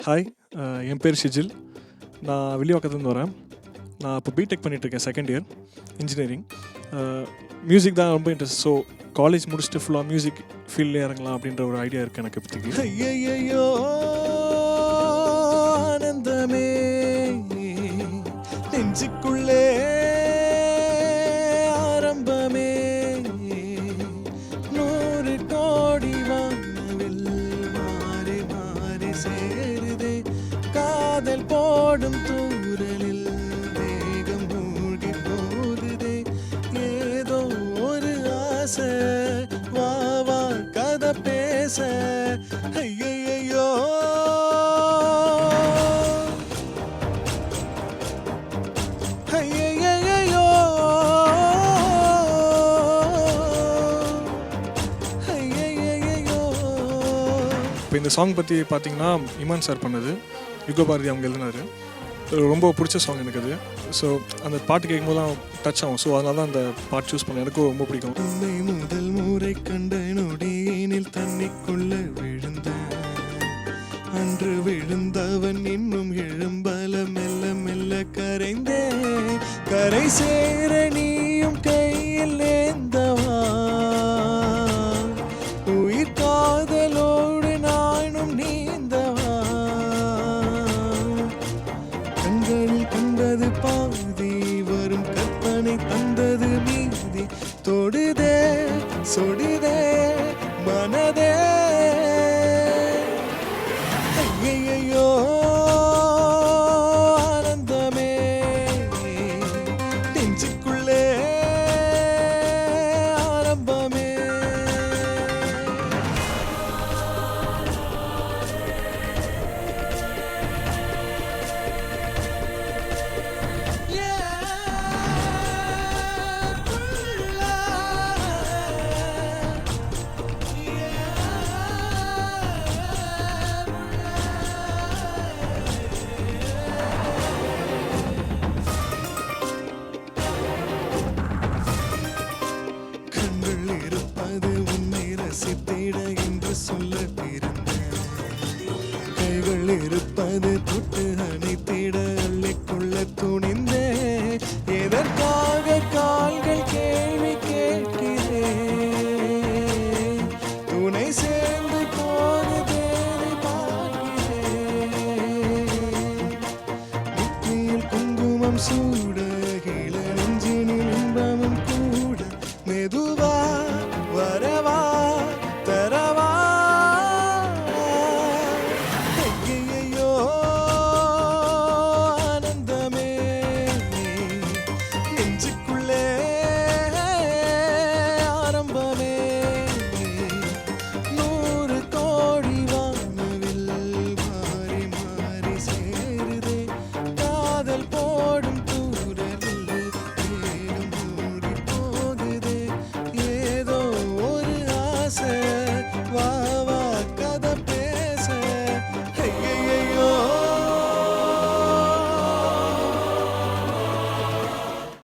Hi, என் பேர் ஷிஜில். நான் வில்லிவாக்கத்துலேருந்து வரேன். நான் இப்போ பிடெக் பண்ணிகிட்ருக்கேன், செகண்ட் இயர் இன்ஜினியரிங். மியூசிக் தான் ரொம்ப இன்ட்ரெஸ்ட். ஸோ காலேஜ் முடிச்சுட்டு ஃபுல்லாக மியூசிக் ஃபீல்டில் இறங்கலாம் அப்படின்ற ஒரு ஐடியா இருக்குது எனக்கு இப்போதைக்கு. ஐயையோ ஆனந்தமே நெஞ்சுக்குள்ளே ஆரம்பமே 100 கோடி வானவில் மாறி மாறி சேருதே காதல் போடும் தூரலில் வேகம் மூழ்கி போகுதே ஏதோ ஒரு ஆசை வா வா கதை பேச ஐயையோ ஐயையோ ஐயையோ. இப்போ இந்த சாங் பற்றி பார்த்தீங்கன்னா இமான் சார் பண்ணது, யுக பாரதி அவங்க எழுதினாரு. ரொம்ப பிடிச்ச சாங் எனக்கு அது. ஸோ அந்த பாட்டு கேட்கும்போதெல்லாம் டச் ஆகும். ஸோ அதனால தான் அந்த பாட்டு சூஸ் பண்ணேன். எனக்கும் ரொம்ப பிடிக்கும். உன்னை முதல் முறை கண்ட நொடியினில் தண்ணிக்குள்ள விழுந்த அன்று விழுந்தவன் இன்னும் எழும்பல மெல்ல மெல்ல கரைந்தே கரை சேர நீயும் கையில் ஏந்தவா உயிர் காதலோடு நானும் நீந்தவா கண்களில் கண்டது பாதி வரும் கற்பனை தந்தது மீதி தொடுதே சொடுதே மனதே ஐயையோ ஆனந்தமே நெஞ்சுக்குள்ளே ஆரம்பமே. கண்கள் இருப்பது உன்னை ரசித்திட என்று சொல்ல பிறந்தேன் கைகள் இருப்பது தொட்டு அணைத்திட அள்ளிக்கொள்ள துணிந்தே எதற்காக கால்கள் கேள்வி கேட்கிறேன் துணை சேர்ந்து போது தேடி பார்க்கிறேன் நெற்றியில் குங்குமம் சூட